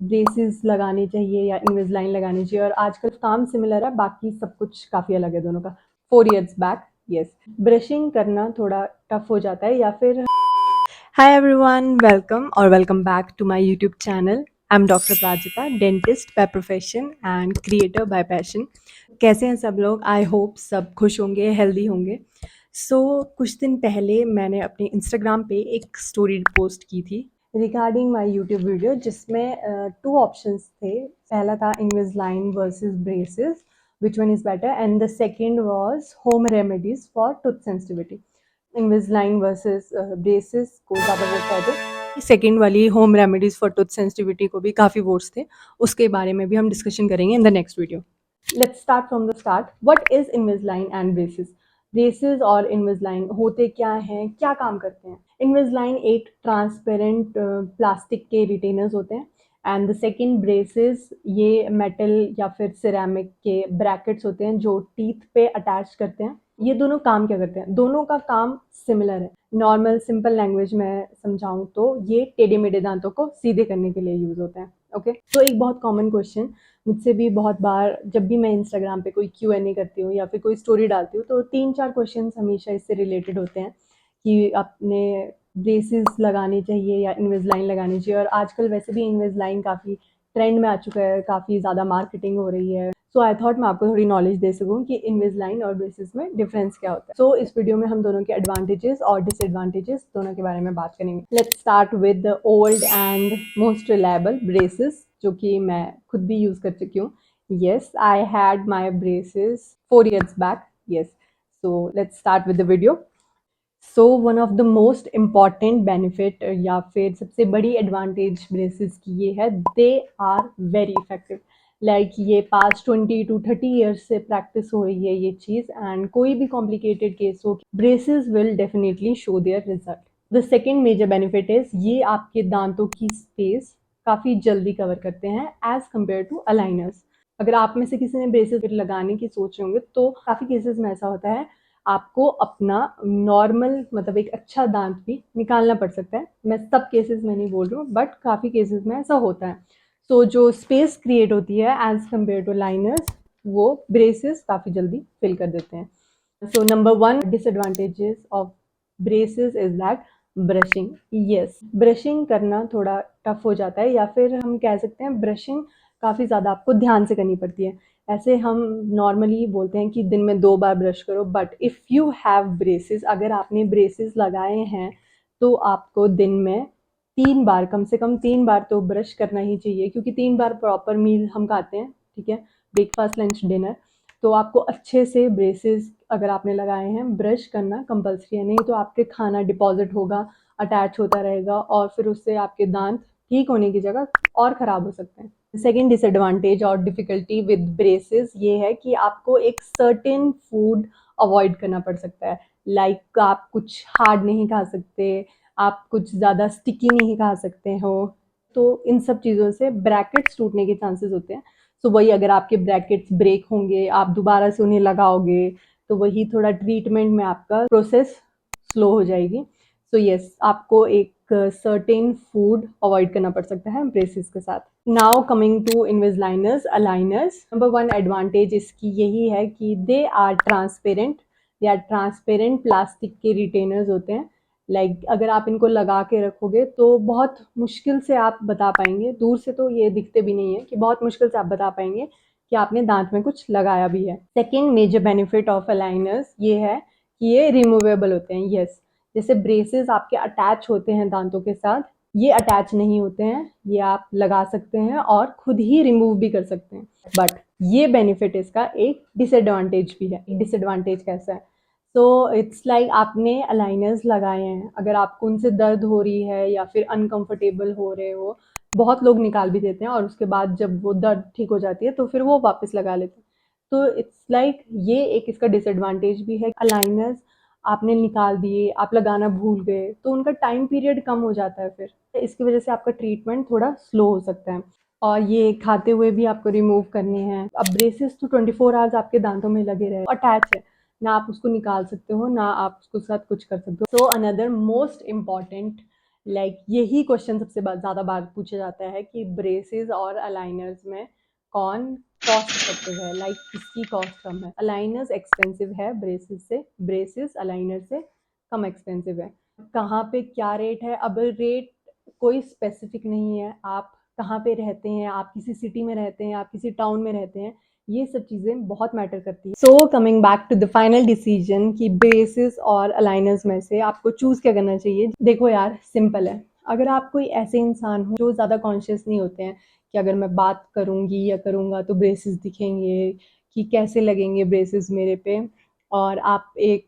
Braces लगाने चाहिए या इनविज़लाइन लगानी चाहिए, और आजकल काम सिमिलर है, बाकी सब कुछ काफ़ी अलग है दोनों का। 4 ईयर्स बैक, यस, ब्रशिंग करना थोड़ा टफ हो जाता है या फिर हाय एवरीवन, वेलकम और welcome back to my YouTube channel. I am doctor Prajita, dentist by profession and creator by passion. कैसे हैं सब लोग? आई होप सब खुश होंगे, हेल्दी होंगे। कुछ दिन पहले मैंने अपने इंस्टाग्राम पे एक स्टोरी पोस्ट की थी रिगार्डिंग माय यूट्यूब वीडियो, जिसमें 2 ऑप्शंस थे। पहला था Invisalign versus braces, which one is better, and the second was home remedies for tooth sensitivity. Invisalign versus braces को ज़्यादा वोट आए थे। सेकेंड वाली home remedies for tooth sensitivity को भी काफ़ी वोट्स थे। उसके बारे में भी हम डिस्कशन करेंगे in the next video. Let's start from the start. What is Invisalign and braces? Braces और इनविज़लाइन होते क्या हैं, क्या काम करते हैं? इनविज़लाइन एक ट्रांसपेरेंट प्लास्टिक के रिटेनर्स होते हैं, एंड द सेकेंड ब्रेसेस ये मेटल या फिर सिरेमिक के ब्रैकेट्स होते हैं जो टीथ पे अटैच करते हैं। ये दोनों काम क्या करते हैं? दोनों का काम सिमिलर है। नॉर्मल सिंपल लैंग्वेज में समझाऊं तो ये टेढ़े मेढ़े दांतों को सीधे करने के लिए यूज होते हैं। ओके, तो एक बहुत कॉमन क्वेश्चन मुझसे भी बहुत बार, जब भी मैं इंस्टाग्राम पे कोई Q&A करती हूँ या फिर कोई स्टोरी डालती हूँ, तो 3-4 क्वेश्चन हमेशा इससे रिलेटेड होते हैं कि अपने ब्रेसेस लगाने चाहिए या इनविज़लाइन लगानी चाहिए। और आजकल वैसे भी इनविज़लाइन काफ़ी ट्रेंड में आ चुका है, काफ़ी ज़्यादा मार्केटिंग हो रही है। सो आई थॉट मैं आपको थोड़ी नॉलेज दे सकूँ कि इनविज़लाइन और ब्रेसेस में डिफरेंस क्या होता है। सो इस वीडियो में हम दोनों के एडवांटेजेस और डिसएडवांटेजेस दोनों के बारे में बात करेंगे। Let's start with the old and most reliable braces, जो कि मैं खुद भी यूज़ कर चुकी हूँ। Yes, I had my braces 4 years back. Yes, so let's start with the video. So one of the most important benefit या फिर सबसे बड़ी एडवांटेज ब्रेसेस की ये है, they are very effective. Like ये पास्ट 20 to 30 ईयर्स से practice हो रही है ये चीज़, एंड कोई भी कॉम्प्लिकेटेड केस हो, braces will definitely show their result. The second major benefit is ये आपके दांतों की स्पेस काफ़ी जल्दी कवर करते हैं एज कम्पेयर टू अलाइनर्स। अगर आप में से किसी ने ब्रेसेस लगाने की सोच रहे होंगे, तो काफ़ी केसेस में ऐसा होता है आपको अपना नॉर्मल मतलब एक अच्छा दांत भी निकालना पड़ सकता है। मैं सब केसेस में नहीं बोल रही हूँ, बट काफ़ी केसेस में ऐसा होता है। सो जो स्पेस क्रिएट होती है एज कम्पेयर टू लाइनर्स, वो ब्रेसेस काफ़ी जल्दी फिल कर देते हैं। So number 1 disadvantages of braces is that brushing. Yes, brushing करना थोड़ा टफ हो जाता है, या फिर हम कह सकते हैं ब्रशिंग काफ़ी ज़्यादा आपको ध्यान से करनी पड़ती है। ऐसे हम नॉर्मली बोलते हैं कि दिन में 2 बार ब्रश करो, but if you have braces, अगर आपने ब्रेसेस लगाए हैं, तो आपको दिन में 3 बार, कम से कम 3 बार तो ब्रश करना ही चाहिए, क्योंकि 3 बार प्रॉपर मील हम खाते हैं, ठीक है, ब्रेकफास्ट, लंच, डिनर। तो आपको अच्छे से ब्रेसेस अगर आपने लगाए हैं, ब्रश करना कंपल्सरी है, नहीं तो आपके खाना डिपॉजिट होगा, अटैच होता रहेगा, और फिर उससे आपके दांत ठीक होने की जगह और ख़राब हो सकते हैं। सेकेंड डिसएडवांटेज और डिफ़िकल्टी विद ब्रेसेस ये है कि आपको एक सर्टेन फूड अवॉइड करना पड़ सकता है। लाइक आप कुछ हार्ड नहीं खा सकते, आप कुछ ज़्यादा स्टिकी नहीं खा सकते हो, तो इन सब चीज़ों से ब्रैकेट्स टूटने के चांसेस होते हैं। सो वही, अगर आपके ब्रैकेट्स ब्रेक होंगे, आप दोबारा से उन्हें लगाओगे, तो वही थोड़ा ट्रीटमेंट में आपका प्रोसेस स्लो हो जाएगी। सो यस, आपको एक सर्टेन फूड अवॉइड करना पड़ सकता है ब्रेसेस के साथ। Now coming to Invisaligners, aligners. Number 1 advantage इसकी यही है कि they are transparent. They are transparent plastic के रिटेनर्स होते हैं। लाइक अगर आप इनको लगा के रखोगे तो बहुत मुश्किल से आप बता पाएंगे, दूर से तो ये दिखते भी नहीं है, कि बहुत मुश्किल से आप बता पाएंगे कि आपने दांत में कुछ लगाया भी है। Second major benefit of aligners ये है कि ये रिमूवेबल होते हैं। यस, जैसे ब्रेसेस आपके अटैच होते हैं दांतों के साथ, ये अटैच नहीं होते हैं, ये आप लगा सकते हैं और खुद ही रिमूव भी कर सकते हैं। बट ये बेनिफिट इसका एक डिसएडवांटेज भी है। डिसएडवांटेज कैसा है? तो इट्स लाइक आपने अलाइनर्स लगाए हैं, अगर आपको उनसे दर्द हो रही है या फिर अनकंफर्टेबल हो रहे हो, बहुत लोग निकाल भी देते हैं, और उसके बाद जब वो दर्द ठीक हो जाती है तो फिर वो वापस लगा लेते हैं। तो इट्स लाइक ये एक इसका डिसएडवांटेज भी है। अलाइनर्स आपने निकाल दिए, आप लगाना भूल गए, तो उनका टाइम पीरियड कम हो जाता है, फिर इसकी वजह से आपका ट्रीटमेंट थोड़ा स्लो हो सकता है, और ये खाते हुए भी आपको रिमूव करने हैं। अब ब्रेसेस तो 24 आवर्स आपके दांतों में लगे रहे, अटैच है, ना आप उसको निकाल सकते हो, ना आप उसके साथ कुछ कर सकते हो। सो अनदर मोस्ट इम्पॉर्टेंट यही क्वेश्चन सबसे ज़्यादा बार पूछा जाता है कि ब्रेसेस और अलाइनर्स में कौन कॉस्ट इफेक्टिव है, किसकी कॉस्ट कम है। अलाइनर्स एक्सपेंसिव है ब्रेसेस से, ब्रेसेस अलाइनर से कम एक्सपेंसिव है। कहाँ पे क्या रेट है, अब रेट कोई स्पेसिफिक नहीं है। आप कहाँ पे रहते हैं, आप किसी सिटी में रहते हैं, आप किसी टाउन में रहते हैं, ये सब चीज़ें बहुत मैटर करती है। So coming back to the final decision कि ब्रेसेस और अलाइनर्स में से आपको चूज़ क्या करना चाहिए। देखो यार, सिंपल है। अगर आप कोई ऐसे इंसान हो जो ज़्यादा कॉन्शियस नहीं होते हैं कि अगर मैं बात करूँगी या करूँगा तो ब्रेसेस दिखेंगे, कि कैसे लगेंगे ब्रेसेस मेरे पे, और आप एक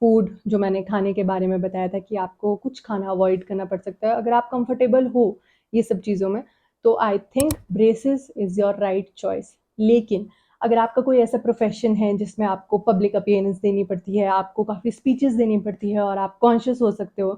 फूड जो मैंने खाने के बारे में बताया था कि आपको कुछ खाना अवॉइड करना पड़ सकता है, अगर आप कंफर्टेबल हो ये सब चीज़ों में, तो I think braces is your right choice. लेकिन अगर आपका कोई ऐसा प्रोफेशन है जिसमें आपको पब्लिक अपीयरेंस देनी पड़ती है, आपको काफ़ी स्पीचेस देनी पड़ती है, और आप कॉन्शियस हो सकते हो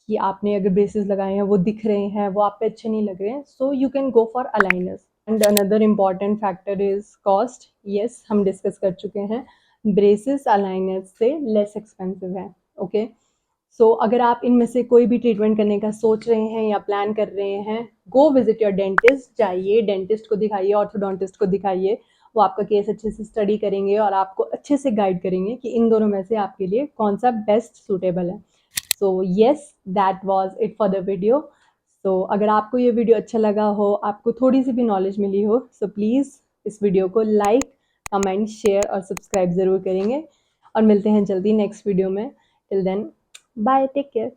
कि आपने अगर ब्रेसेस लगाए हैं वो दिख रहे हैं, वो आप पे अच्छे नहीं लग रहे हैं, so you can go for aligners. And another important factor is cost. Yes, हम डिस्कस कर चुके हैं, ब्रेसेस अलाइनर्स से लेस एक्सपेंसिव है। ओके, सो अगर आप इनमें से कोई भी ट्रीटमेंट करने का सोच रहे हैं या प्लान कर रहे हैं, गो विजिट योर डेंटिस्ट। जाइए, डेंटिस्ट को दिखाइए, ऑर्थोडोंटिस्ट को दिखाइए। वो आपका केस अच्छे से स्टडी करेंगे और आपको अच्छे से गाइड करेंगे कि इन दोनों में से आपके लिए कौन सा बेस्ट सूटेबल है। So yes, that was it for the video. So अगर आपको ये वीडियो अच्छा लगा हो, आपको थोड़ी सी भी नॉलेज मिली हो, सो प्लीज़ इस वीडियो को लाइक, कमेंट, शेयर और सब्सक्राइब ज़रूर करेंगे। और मिलते हैं जल्दी नेक्स्ट वीडियो में। Till then, bye, take care.